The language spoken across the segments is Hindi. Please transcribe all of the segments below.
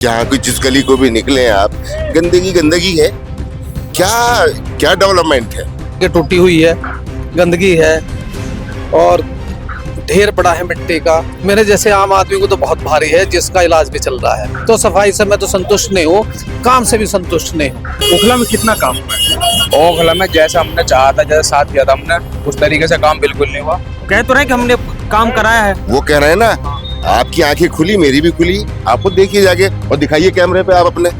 जहाँ कोई जिस गली को भी निकले आप, गंदगी गंदगी है। क्या क्या डेवलपमेंट है? ये टूटी हुई है, गंदगी है और ढेर पड़ा है मिट्टी का। मेरे जैसे आम आदमी को तो बहुत भारी है, जिसका इलाज भी चल रहा है। तो सफाई से मैं तो संतुष्ट नहीं हूँ, काम से भी संतुष्ट नहीं हूँ। ओखला में कितना काम हुआ है? ओखला में जैसा हमने चाहा था, जैसा साथ किया था हमने, उस तरीके से काम बिल्कुल नहीं हुआ। कह तो रहे कि हमने काम कराया है। वो कह रहे हैं ना, आपकी आंखें खुली मेरी भी खुली। आप खुद देखिए जाके और दिखाइए कैमरे पे, आप अपने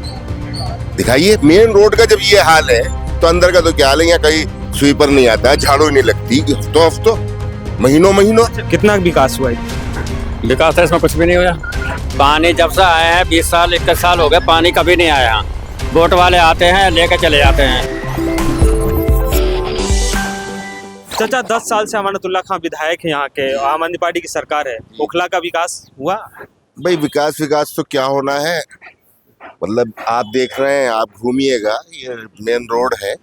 दिखाइए। मेन रोड का जब ये हाल है तो अंदर का तो क्या हाल है? यहाँ कहीं स्वीपर नहीं आता, झाड़ू नहीं लगती, हफ्तों हफ्तों महीनों महीनों। कितना विकास हुआ है? विकास है इसमें कुछ भी नहीं हुआ। पानी जब से आया है 20 साल 21 साल हो गए, पानी कभी नहीं आया। वोट वाले आते हैं लेके चले जाते हैं। चाचा 10 साल से अमानतुल्ला खान विधायक है, यहाँ के आम आदमी पार्टी की सरकार है। ओखला का विकास हुआ? भाई विकास विकास तो क्या होना है, मतलब आप देख रहे हैं, आप घूमिएगा, ये मेन रोड है,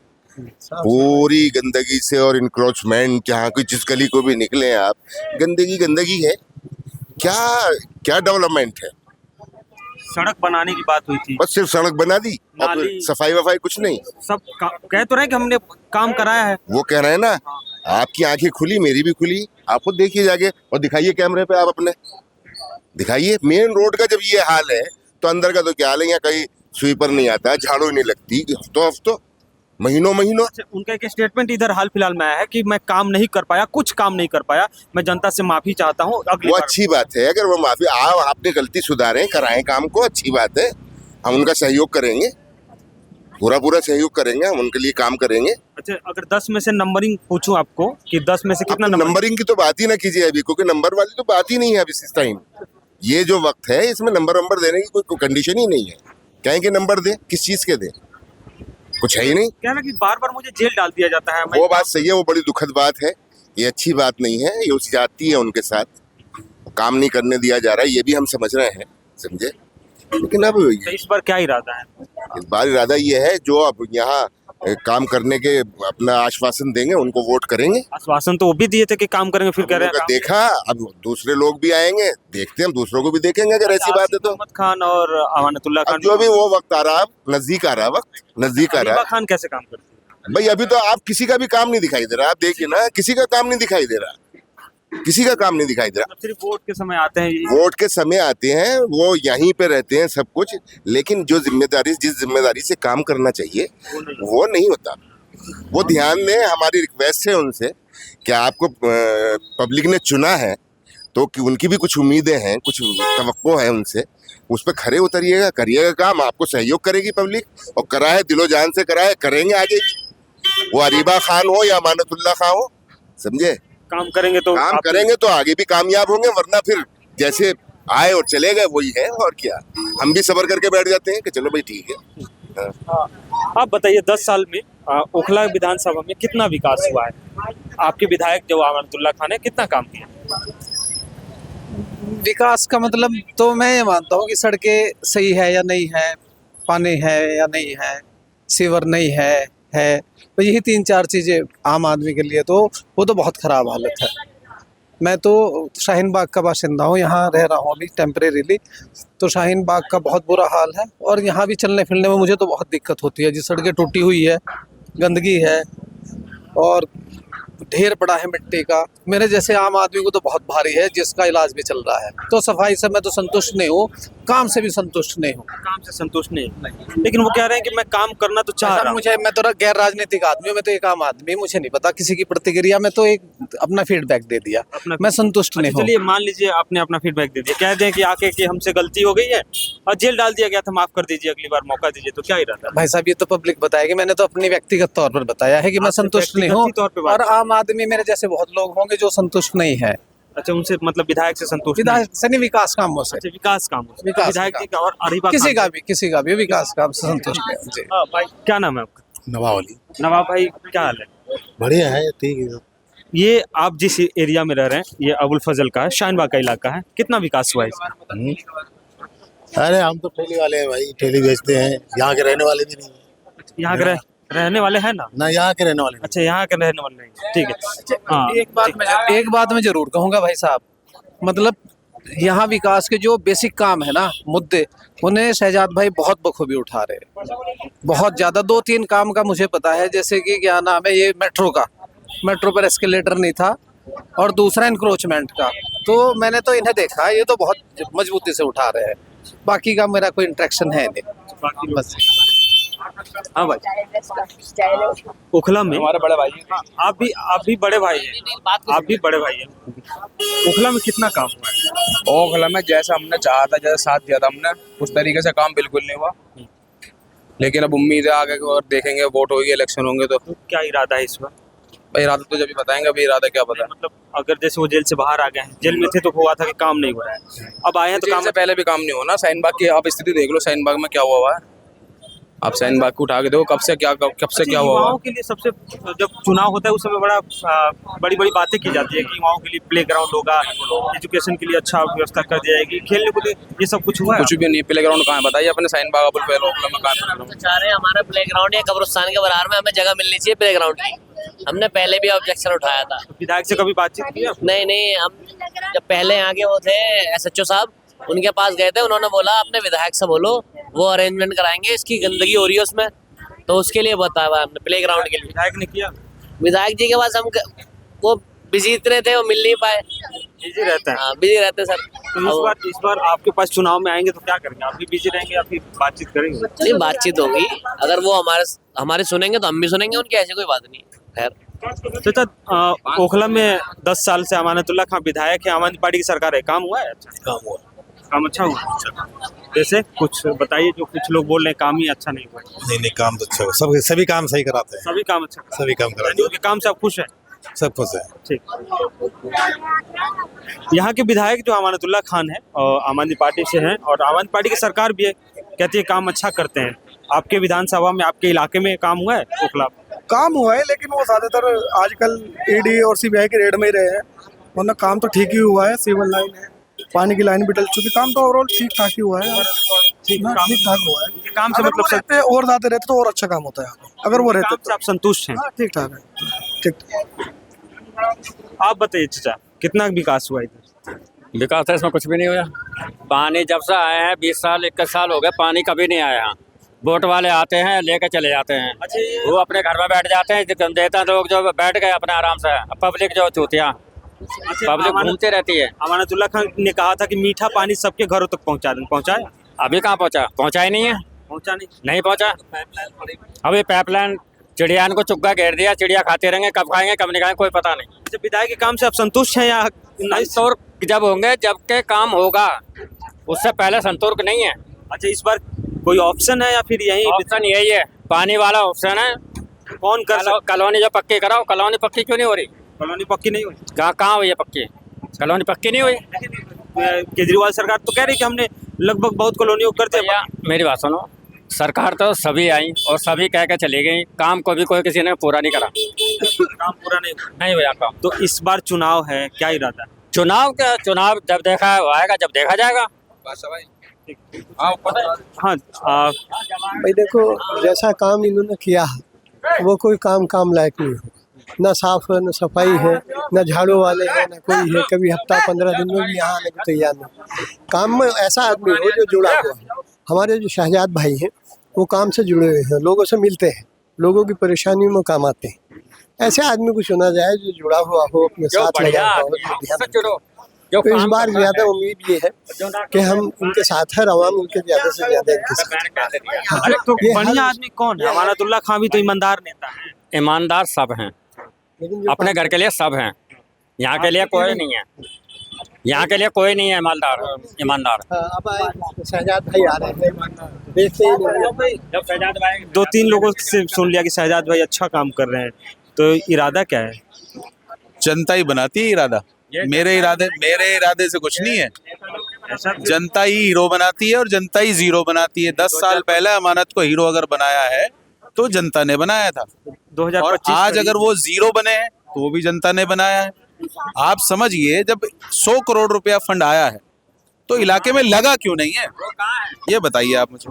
पूरी गंदगी से और इंक्रोचमेंट। जहाँ कोई जिस गली को भी निकले आप, गंदगी गंदगी है। क्या क्या डेवलपमेंट है? सड़क बनाने की बात हुई थी, बस सिर्फ सड़क बना दी और नाली- सफाई वफाई कुछ नहीं। सब कह तो रहे कि हमने काम कराया है। वो कह रहे हैं ना, आपकी आंखें खुली मेरी भी खुली। आप खुद देखिए जाके और दिखाइए कैमरे पे, आप अपने दिखाइए। मेन रोड का जब ये हाल है तो अंदर का तो क्या हाल है? यहाँ कहीं स्वीपर नहीं आता, झाड़ू नहीं लगती, हफ्तों हफ्तों महीनों महीनों। उनका एक स्टेटमेंट इधर हाल फिलहाल में आया है कि मैं काम नहीं कर पाया, कुछ काम नहीं कर पाया, मैं जनता से माफी चाहता हूँ। अगली वो बार अच्छी बात है, अगर वो माफी आपने गलती सुधारें, कराएं काम को, अच्छी बात है। हम उनका सहयोग करेंगे, पूरा पूरा सहयोग करेंगे, हम उनके लिए काम करेंगे। अच्छा, अगर 10 में से नंबरिंग पूछूं आपको कि 10 में से कितना आप नंबर? नंबरिंग की तो बात ही ना कीजिए अभी, क्योंकि नंबर वाली तो बात ही नहीं है अभी इस टाइम। ये जो वक्त है इसमें नंबर देने की कोई कंडीशन ही नहीं है। कहें कि नंबर दे, किस चीज के दे? कुछ है ही नहीं। कह रहा कि बार बार मुझे जेल डाल दिया जाता है। वो बात सही है, वो बड़ी दुखद बात है, ये अच्छी बात नहीं है। ये उस जाती है उनके साथ, काम नहीं करने दिया जा रहा है, ये भी हम समझ रहे हैं, समझे। लेकिन अब तो इस बार क्या इरादा है? इस बार इरादा ये है, जो अब यहाँ काम करने के अपना आश्वासन देंगे उनको वोट करेंगे। आश्वासन तो वो भी दिए थे कि काम करेंगे, फिर कह रहे हैं देखा, अब दूसरे लोग भी आएंगे, देखते हैं, हम दूसरों को भी देखेंगे अगर ऐसी बात है तो। अहमद खान और अमानतुल्ला अब खान, जो भी वो वक्त आ रहा है, नजदीक आ रहा है, वक्त नजदीक आ रहा हबीबा है। खान कैसे काम करती है? भाई अभी तो आप किसी का भी काम नहीं दिखाई दे रहा, आप देखिए ना, किसी का काम नहीं दिखाई दे रहा, किसी का काम नहीं दिखाई दे रहा। सिर्फ वोट के समय आते हैं वोट के समय आते हैं, वो यहीं पे रहते हैं सब कुछ, लेकिन जो जिम्मेदारी, जिस जिम्मेदारी से काम करना चाहिए वो नहीं होता। वो ध्यान दें, हमारी रिक्वेस्ट है उनसे कि आपको पब्लिक ने चुना है तो कि उनकी भी कुछ उम्मीदें हैं, कुछ तवक्को है उनसे, उस पर खरे उतरिएगा, करिएगा काम। आपको सहयोग करेगी पब्लिक, और करा है, दिलो जान से करा है, करेंगे आगे भी। वो अरीबा खान हो या अमानतुल्ला खान हो, समझे, काम करेंगे तो काम करेंगे तो आगे भी कामयाब होंगे, वरना फिर जैसे आए और चले गए वही है। और क्या, हम भी सब्र करके बैठ जाते हैं कि चलो भाई ठीक है। आप बताइए 10 साल में ओखला विधानसभा में कितना विकास हुआ है? आपके विधायक जो अमानतुल्ला खान है, कितना काम किया? विकास का मतलब तो मैं ये मानता हूँ कि सड़कें सही है या नहीं है, पानी है या नहीं है, सीवर नहीं है, तो यही 3-4 चीज़ें आम आदमी के लिए तो वो तो बहुत ख़राब हालत है। मैं तो शाहीन बाग का बाशिंदा हूँ, यहाँ रह रहा हूँ अभी टेम्परेरीली। तो शाहीन बाग का बहुत बुरा हाल है और यहाँ भी चलने फिरने में मुझे तो बहुत दिक्कत होती है। जी सड़कें टूटी हुई है, गंदगी है और ढेर पड़ा है मिट्टी का। मेरे जैसे आम आदमी को तो बहुत भारी है, जिसका इलाज भी चल रहा है। तो सफाई से मैं तो संतुष्ट नहीं हूँ, काम से भी संतुष्ट नहीं हूँ। काम से संतुष्ट नहीं, लेकिन वो कह रहे हैं कि मैं काम करना तो चाह रहा हूँ। मैं तो गैर राजनीतिक आदमी हूँ, मैं तो एक आम आदमी, मुझे नहीं पता किसी की प्रतिक्रिया में, तो एक अपना फीडबैक दे दिया, मैं संतुष्ट नहीं हूँ। चलिए मान लीजिए आपने अपना फीडबैक दे दिया, कह दें कि आके कि हमसे गलती हो गई है और जेल डाल दिया गया था, माफ कर दीजिए, अगली बार मौका दीजिए, तो क्या इरादा? भाई साहब ये तो पब्लिक बताएगी, मैंने तो अपनी व्यक्तिगत तौर पर बताया है कि मैं संतुष्ट नहीं हूँ। तौर पे बात और आम आदमी मेरे जैसे बहुत लोग होंगे जो संतुष्ट नहीं है। अच्छा, उनसे मतलब विधायक से संतुष्ट नहीं? विधायक से नहीं, विकास कामों से। अच्छा, विकास काम हो। विकास विधायक जी का और अरीबा किसी खान का भी विकास काम से संतुष्ट नहीं हूँ। जी हाँ, भाई क्या नाम है आपका? नवावली। नवाब भाई, क्या हाल है? बढ़िया है, ठीक है। ये आप जिस एरिया में रह रहे हैं, ये अबुल फजल का है, शाहीन बाग का इलाका है, कितना विकास हुआ है इसमें? अरे हम तो ठेली वाले हैं भाई, ठेली बेचते हैं, यहाँ के रहने वाले भी नहीं है। यहाँ के रहने वाले हैं ना? यहाँ के रहने वाले नहीं। अच्छा, यहाँ के रहने वाले नहीं, ठीक है। हाँ, एक बात मैं जरूर कहूंगा भाई साहब, मतलब यहाँ विकास के जो बेसिक काम है ना, मुद्दे, उन्हें शहजाद भाई बहुत बखूबी उठा रहे हैं, बहुत ज़्यादा। 2-3 काम का मुझे पता है, जैसे कि क्या नाम है ये मेट्रो का, मेट्रो पर एस्केलेटर नहीं था, और दूसरा इंक्रोचमेंट का। तो मैंने तो इन्हें देखा, ये तो बहुत मजबूती से उठा रहे हैं। बाकी का मेरा कोई इंटरेक्शन है नहीं, बस। हाँ भाई, ओखला में हमारे बड़े भाई हैं। आप भी बड़े भाई हैं, आप भी बड़े भाई हैं। ओखला में कितना काम हुआ है? ओखला में जैसा हमने चाहा था, जैसा साथ दिया था हमने, उस तरीके से काम बिल्कुल नहीं हुआ। लेकिन अब उम्मीद है आगे और देखेंगे, वोट होगी, इलेक्शन होंगे तो क्या इरादा है इस बार? भाई इरादा तो जब भी बताएंगे, अभी इरादा क्या पता है। मतलब अगर जैसे वो जेल से बाहर आ गए हैं, जेल में थे तो हुआ था कि काम नहीं हुआ है, अब आए हैं तो जेल काम से पहले भी काम नहीं हुआ ना। शाहीन बाग की आप स्थिति देख लो, शाहीन बाग में क्या हुआ है। आप शाहीन बाग को उठा के देखो, कब से क्या हुआ हुआ। युवाओं के लिए सबसे, जब चुनाव होता है उस समय बड़ी बड़ी बातें की जाती है कि युवाओं के लिए प्ले ग्राउंड होगा, एजुकेशन के लिए अच्छा व्यवस्था कर दी जाएगी, खेलने को लिए ये सब कुछ हुआ है? कुछ भी नहीं। प्ले ग्राउंड कहाँ है बताइए अपने शाहीन बाग अबुल फैल ओखला में कहाँ है? चाह रहे हैं हमारा प्ले ग्राउंड या कब्रिस्तान के बराबर में हमें जगह मिलनी चाहिए प्ले ग्राउंड की। हमने पहले भी ऑब्जेक्शन उठाया था। विधायक से कभी बातचीत की है? नहीं, हम जब पहले यहाँ के वो थे SHO साहब, उनके पास गए थे, उन्होंने बोला अपने विधायक से बोलो, वो अरेंजमेंट कराएंगे, इसकी गंदगी हो रही है उसमें, तो उसके लिए बताया हुआ हमने प्ले ग्राउंड के लिए। विधायक ने किया? विधायक जी के पास हम वो बिजी इतने थे, वो मिल नहीं पाए। बिजी रहते हैं। हाँ, बिजी रहते सर। तो इस बार आपके पास चुनाव में आएंगे तो क्या करेंगे? आप भी बिजी रहेंगे या फिर बातचीत करेंगे? नहीं, बातचीत होगी, अगर वो हमारे सुनेंगे तो हम भी सुनेंगे उनकी, ऐसी कोई बात नहीं। खैर चाचा, ओखला में 10 साल से अमानतुल्लाह खान विधायक है, आम आदमी पार्टी की सरकार है, काम हुआ है? काम हुआ, काम अच्छा हुआ? जैसे कुछ बताइए, जो कुछ लोग बोल रहे हैं काम ही अच्छा नहीं हुआ। नहीं काम तो अच्छा हुआ, सभी काम सही कराते हैं, सभी काम अच्छा, सभी काम कराते यानी उनके काम से आप खुश हैं? हैं, सब खुश है। ठीक। यहाँ के विधायक जो अमानतुल्लाह खान है और आम आदमी पार्टी से हैं, और आम आदमी पार्टी की सरकार भी है, कहती है काम अच्छा करते हैं। आपके विधानसभा में, आपके इलाके में काम हुआ है ओखला? काम हुआ है, लेकिन वो ज्यादातर आजकल ED और CBI के रेड में ही रहे हैं, वरना काम तो ठीक ही हुआ है। सिविल लाइन है, पानी की लाइन भी डल चुकी, काम तो ओवरऑल ठीक ठाक ही हुआ है। ठीक ठाक हुआ है। उनके काम से अगर मतलब वो रहते और ज्यादा रहते तो और अच्छा काम होता है, अगर वो रहते काम से आप संतुष्ट हैं? हाँ, ठीक ठाक है, ठीक। आप बताइए चाचा, कितना विकास हुआ इधर? विकास है इसमें कुछ भी नहीं हुआ। पानी जब से आए हैं 20 साल 21 साल हो गए, पानी कभी नहीं आया यहाँ। वोट वाले आते हैं, लेके चले जाते हैं, अच्छा, वो अपने घर में बैठ जाते हैं, देता लोग जो बैठ गए अपने आराम से, पब्लिक जो चूतिया पब्लिक घूमते रहती है। अमानतुल्लाह खान ने कहा था कि मीठा पानी सबके घरों तक पहुंचाया? अभी कहाँ पहुँचा ही नहीं है, पहुंचा नहीं पहुँचा। अभी पाइपलाइन चिड़ियान को चुग्गा घेर दिया, चिड़िया खाते रहेंगे, कब खाएंगे कब नहीं खाएंगे कोई पता नहीं। अच्छा, विधायक के काम से आप संतुष्ट हैं या नहीं? संतुष्ट जब होंगे, जब के काम होगा, उससे पहले संतुष्ट नहीं है। अच्छा, इस बार कोई ऑप्शन है या फिर यही ऑप्शन यही है, पानी वाला ऑप्शन है। कौन कर सकता? कॉलोनी जो पक्की कराओ, कॉलोनी पक्की क्यों नहीं हो रही? कॉलोनी पक्की नहीं हुई? कहाँ हुई है पक्की? कॉलोनी पक्की नहीं हुई। केजरीवाल सरकार तो कह रही कि हमने लगभग बहुत कॉलोनियों को करते भैया मेरी बात सुनो, सरकार तो सभी आई और सभी कह के चली गई, काम को भी कोई किसी ने पूरा नहीं करा, काम पूरा नहीं हुआ काम। तो इस बार चुनाव है, क्या इरादा है? चुनाव जब देखा आएगा, जब देखा जाएगा। हाँ, भाई देखो, जैसा काम इन्होंने किया है वो कोई काम लायक नहीं हो, ना साफ है, ना सफाई है, ना झाड़ू वाले हैं, ना कोई है। कभी हफ्ता 15 दिन में भी यहाँ आने को तैयार नहीं। काम में ऐसा आदमी हो जो जुड़ा हुआ है। हमारे जो शहजाद भाई हैं वो काम से जुड़े हुए हैं, लोगों से मिलते हैं, लोगों की परेशानियों में काम आते हैं। ऐसे आदमी को चुना जाए जो जुड़ा हुआ हो, अपने साथ लगा हुआ हो। तो इस बार ज्यादा उम्मीद ये है कि हम उनके साथ हैं, आवाम उनके ज्यादा से ज्यादा इनके साथ। अरे तो बढ़िया आदमी कौन है? अमानतुल्लाह खान भी तो ईमानदार नेता है। ईमानदार सब हैं, अपने घर के लिए सब हैं, यहाँ के लिए कोई नहीं है, यहाँ के लिए कोई नहीं है ईमानदार। अब शहजाद भाई आ रहे हैं, देखते ही जब शहजाद भाई 2-3 लोगों से सुन लिया कि शहजाद भाई अच्छा काम कर रहे हैं, तो इरादा क्या है? जनता ही बनाती है इरादा। मेरे इरादे से कुछ नहीं है, जनता ही हीरो बनाती है और जनता ही जीरो बनाती है। 10 साल पहले अमानत को हीरो अगर बनाया है तो जनता ने बनाया था, 2025 और आज अगर वो जीरो बने हैं तो वो भी जनता ने बनाया है। आप समझिए, जब 100 करोड़ रुपया फंड आया है तो इलाके में लगा क्यों नहीं है, ये बताइए आप मुझे।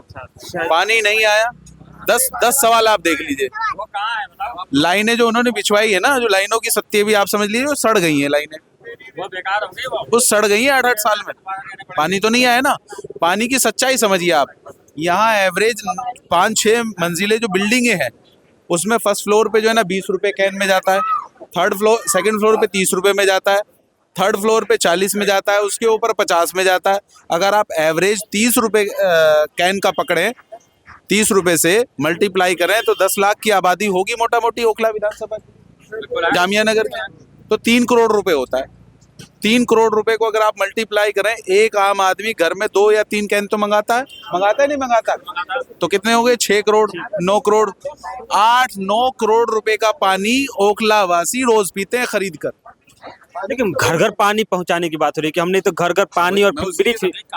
पानी नहीं आया, 10 सवाल आप देख लीजिए। लाइनें जो उन्होंने बिछवाई है ना, जो लाइनों की सत्य भी आप समझ लीजिए, वो सड़ गई हैं लाइनें। वो बेकार हो गई वो सड़ गई है 8-8 साल में, पानी तो नहीं आया ना। पानी की सच्चाई समझिए आप, यहाँ एवरेज 5-6 मंजिले जो बिल्डिंगें हैं उसमें फर्स्ट फ्लोर पे जो है ना 20 रुपए कैन में जाता है, सेकंड फ्लोर पे 30 रुपए में जाता है, थर्ड फ्लोर पे 40 में जाता है, उसके ऊपर 50 में जाता है। अगर आप एवरेज 30 रुपए कैन का पकड़ें, 30 रुपए से मल्टीप्लाई करें तो 10 लाख की आबादी होगी मोटा मोटी ओखला विधानसभा की, जामिया नगर की, तो 3 करोड़ रुपए होता है। 3 करोड़ रुपए को अगर आप मल्टीप्लाई करें, एक आम आदमी घर में 2 या 3 कैन तो मंगाता है नहीं मंगाता, तो कितने हो गए? 6 करोड़, 9 करोड़, 8-9 करोड़ रुपए का पानी ओखला वासी रोज पीते हैं खरीद कर। लेकिन घर घर पानी पहुंचाने की बात हो रही है कि हमने तो घर घर पानी और फ्री।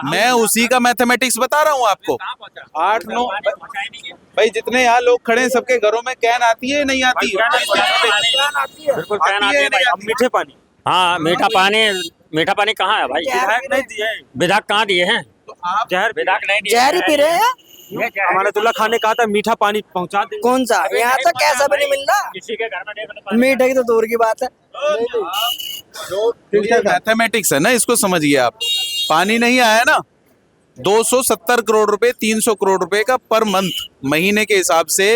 मैं उसी का मैथमेटिक्स बता रहा हूँ आपको। 8-9 भाई जितने यहाँ लोग खड़े हैं सबके घरों में कैन आती है नहीं आती है? बिल्कुल कैन आती है भाई। अब मीठे पानी, हाँ मीठा पानी कहाँ है भाई? विधायक नहीं दिए, विधायक कहाँ दिए हैं? जहर विधायक नहीं दिए, जहर ही पी रहे हैं। अमानतुल्लाह खान ने कहा था मीठा पानी पहुंचा दे। कौन सा? यहाँ तो कैसा भी नहीं मिल रहा, किसी के घर में देखो मीठे की तो दूर की बात है। मैथमेटिक्स है ना, इसको समझिए आप। पानी नहीं आया ना, 270 करोड़ रुपए, 300 करोड़ रुपए का पर मंथ महीने के हिसाब से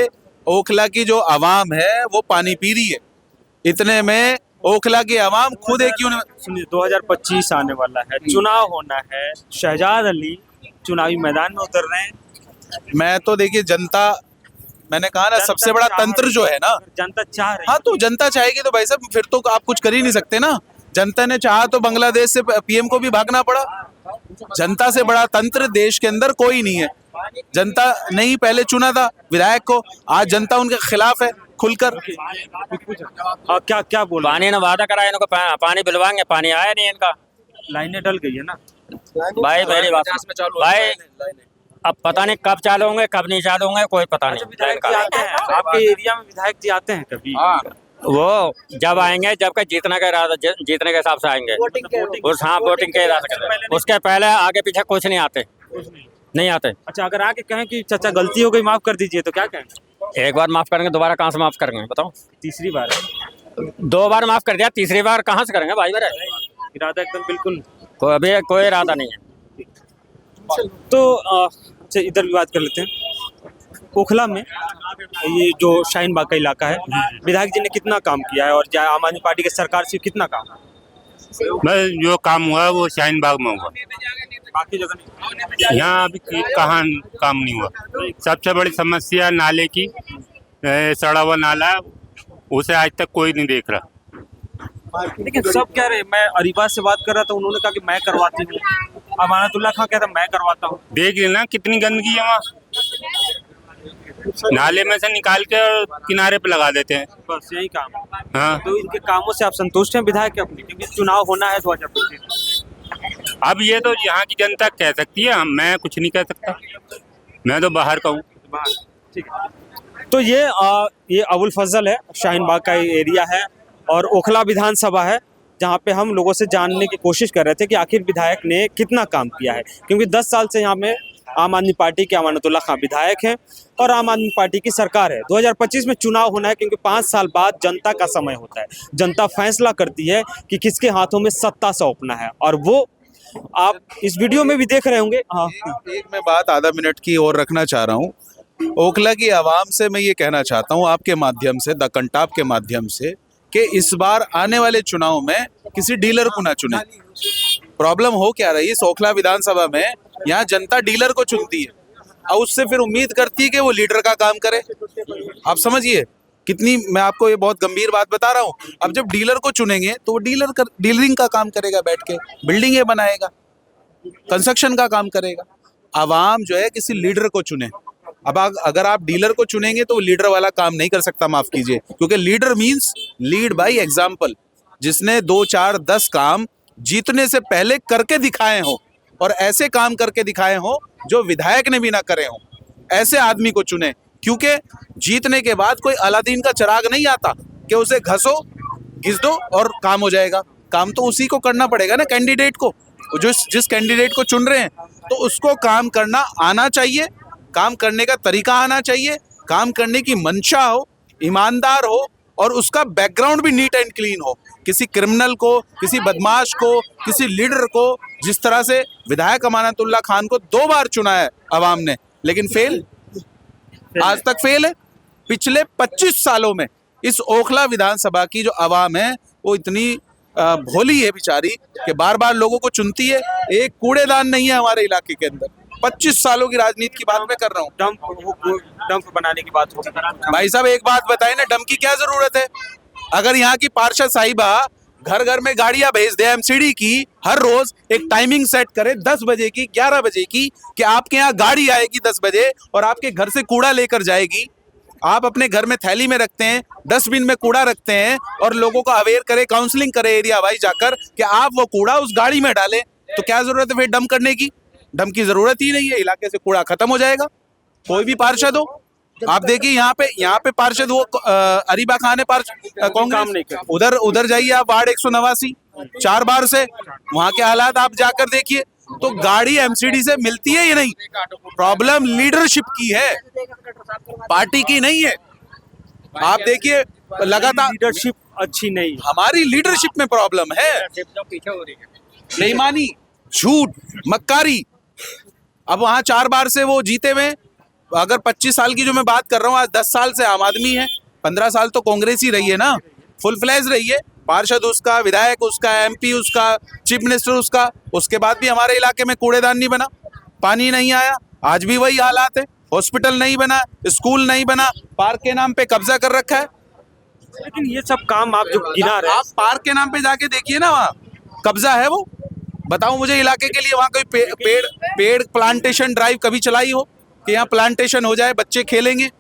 ओखला की जो आवाम है वो पानी पी रही है। इतने में ओखला की आवाम खुद एक सुनिए, 2025 आने वाला है, चुनाव होना है, शहजाद अली चुनावी मैदान में उतर रहे हैं। मैं तो देखिए जनता, मैंने कहा ना सबसे बड़ा तंत्र जो है ना, जनता चाह रही है। हाँ तो जनता चाहेगी तो भाई साहब फिर तो आप कुछ कर ही नहीं सकते ना। जनता ने चाहा तो बांग्लादेश से पीएम को भी भागना पड़ा। जनता से बड़ा तंत्र देश के अंदर कोई नहीं है। जनता ने ही पहले चुना था विधायक को, आज जनता उनके खिलाफ है खुलकर। क्या क्या बोल? पानी ने वादा करा इनको पानी दिलवाएंगे, पानी आया नहीं इनका। लाइनें डल गई है ना भाई, मेरी बात भाई, अब पता नहीं कब चालू होंगे कब नहीं चालू होंगे, कोई पता नहीं। विधायक जी आते हैं आपके एरिया में, विधायक जी आते हैं कभी? वो जब आएंगे, जब का जीतने के हिसाब से आएंगे, हाँ वोटिंग के हिसाब से। उसके पहले आगे पीछे कुछ नहीं आते, नहीं आते। अच्छा, अगर आके कहें कि चाचा गलती हो गई माफ कर दीजिए तो क्या कहेंगे? एक बार माफ करेंगे, दोबारा कहाँ से माफ करेंगे बताओ? तीसरी बार है। 2 बार माफ कर दिया, तीसरी बार कहाँ से करेंगे भाई मेरे? इरादा एकदम बिल्कुल अभी कोई इरादा नहीं है। तो इधर भी बात कर लेते हैं। ओखला में ये जो शाहीन बाग का इलाका है, विधायक जी ने कितना काम किया है और आम आदमी पार्टी की सरकार से कितना काम? बस जो काम हुआ वो शाहीन बाग में हुआ, बाकी जगह नहीं। यहाँ अभी कहाँ काम नहीं हुआ। सबसे बड़ी समस्या नाले की, सड़ा हुआ नाला, उसे आज तक कोई नहीं देख रहा। लेकिन सब कह रहे, मैं अरीबा से बात कर रहा था, उन्होंने कहा कि मैं करवाती हूँ। अमानतुल्लाह खान कहता मैं करवाता हूँ। देख लेना कितनी गंदगी है वहाँ, नाले में से निकाल के और किनारे पे लगा देते हैं, बस यही काम। हाँ। तो इनके कामों से आप संतुष्ट हैं विधायक के अपने? क्योंकि चुनाव होना है 2025। अब ये तो यहाँ की जनता कह सकती है, मैं कुछ नहीं कह सकता, मैं तो बाहर का हूँ। ठीक है। तो ये अबुल फजल है, शाहीन बाग का एरिया है और ओखला विधानसभा है, जहाँ पे हम लोगों से जानने की कोशिश कर रहे थे कि आखिर विधायक ने कितना काम किया है। क्योंकि 10 साल से यहाँ में आम आदमी पार्टी के अमानतुल्लाह खान विधायक हैं और आम आदमी पार्टी की सरकार है। 2025 में चुनाव होना है, क्योंकि 5 साल बाद जनता का समय होता है। जनता फैसला करती है कि किसके हाथों में सत्ता सौंपना है, और वो आप इस वीडियो में भी देख रहे होंगे। हाँ, एक मैं बात आधा मिनट की और रखना चाह रहा हूँ। ओखला की आवाम से मैं ये कहना चाहता हूँ आपके माध्यम से, द कंटाप के माध्यम से, कि इस बार आने वाले चुनाव में किसी डीलर को ना चुने। प्रॉब्लम हो क्या रही है ओखला विधानसभा में, यहाँ जनता डीलर को चुनती है और उससे फिर उम्मीद करती है कि वो लीडर का काम करे। आप समझिए कितनी, मैं आपको ये बहुत गंभीर बात बता रहा हूँ। अब जब डीलर को चुनेंगे तो वो डीलरिंग का काम करेगा, बैठ के बिल्डिंगें बनाएगा, कंस्ट्रक्शन का काम करेगा। आवाम जो है किसी लीडर को चुने। अब अगर आप डीलर को चुनेंगे तो वो लीडर वाला काम नहीं कर सकता, माफ कीजिए, क्योंकि leader means lead by example, जिसने 2, 4, 10 काम जीतने से पहले करके दिखाए हो और ऐसे काम करके दिखाए हो जो विधायक ने भी ना करे हो। ऐसे आदमी को चुने, क्योंकि जीतने के बाद कोई अलादीन का चिराग नहीं आता कि उसे घसो घिस दो और काम हो जाएगा। काम तो उसी को करना पड़ेगा ना, कैंडिडेट को, जो जिस कैंडिडेट को चुन रहे हैं, तो उसको काम करना आना चाहिए, काम करने का तरीका आना चाहिए, काम करने की मंशा हो, ईमानदार हो, और उसका बैकग्राउंड भी नीट एंड क्लीन हो। किसी क्रिमिनल को, किसी बदमाश को, किसी लीडर को, जिस तरह से विधायक अमानतुल्लाह खान को 2 बार चुना है अवाम ने, लेकिन फेल, आज तक फेल है। पिछले 25 सालों में इस ओखला विधानसभा की जो अवाम है वो इतनी भोली है बेचारी कि बार बार लोगों को चुनती है। एक कूड़ेदान नहीं है हमारे इलाके के अंदर। 25 सालों की राजनीति की बात मैं कर रहा हूँ। डंप बनाने की बात होती है। भाई साहब एक बात बताइए ना, डंप की क्या जरूरत है? अगर यहाँ की पार्षद साहिबा घर घर में गाड़ियां भेज दे एमसीडी की, हर रोज एक टाइमिंग सेट करे 10 बजे की, 11 बजे की, कि आपके यहाँ गाड़ी आएगी 10 बजे और आपके घर से कूड़ा लेकर जाएगी। आप अपने घर में थैली में रखते हैं, डस्टबिन में कूड़ा रखते हैं और लोगों को अवेयर करे, काउंसलिंग करे एरिया वाइज जाकर कि आप वो कूड़ा उस गाड़ी में डालें, तो क्या जरूरत है फिर डंप करने की? डंप की जरूरत ही नहीं है, इलाके से कूड़ा खत्म हो जाएगा। कोई भी पार्षद हो, आप देखिए यहाँ पे पार्षद वो अरीबा खान है कांग्रेस, उधर जाइए आप वार्ड 189 4 बार से, वहां के हालात आप जाकर देखिए। तो गाड़ी एमसीडी से मिलती है या नहीं? प्रॉब्लम लीडरशिप की है, पार्टी की नहीं है। आप देखिए लगातार लीडरशिप अच्छी नहीं, हमारी लीडरशिप में प्रॉब्लम है। बेईमानी, झूठ, मक्कारी। अब वहां 4 बार से वो जीते हुए, अगर 25 साल की जो मैं बात कर रहा हूँ, आज 10 साल से आम आदमी है, 15 साल तो कांग्रेस ही रही है ना, फुल फ्लैज रही है। पार्षद उसका, विधायक उसका, एमपी उसका, चीफ मिनिस्टर उसका, उसके बाद भी हमारे इलाके में कूड़ेदान नहीं बना, पानी नहीं आया, आज भी वही हालात है। हॉस्पिटल नहीं बना, स्कूल नहीं बना, पार्क के नाम पे कब्जा कर रखा है। लेकिन ये सब काम आप जो गिना रहे हैं, आप पार्क के नाम पे जाके देखिए ना, वहाँ कब्जा है वो। बताओ मुझे इलाके के लिए वहाँ कोई पेड़ प्लांटेशन ड्राइव कभी चलाई हो कि यहाँ प्लांटेशन हो जाए, बच्चे खेलेंगे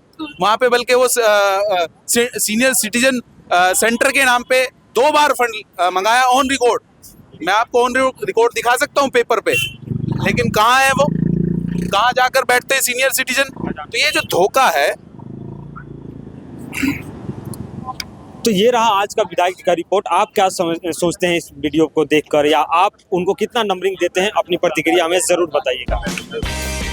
वहाँ पे? बल्कि वो सीनियर सिटीजन सेंटर के नाम पे 2 बार फंड मंगाया ऑन रिकॉर्ड। मैं आपको ऑन रिकॉर्ड दिखा सकता हूँ पेपर पे, लेकिन कहाँ है वो? कहाँ जाकर बैठते हैं सीनियर सिटीजन? तो ये जो धोखा है। तो ये रहा आज का विधायक का रिपोर्ट। आप क्या सोचते हैं इस वीडियो को देखकर, या आप उनको कितना नंबरिंग देते हैं? अपनी प्रतिक्रिया हमें जरूर बताइएगा।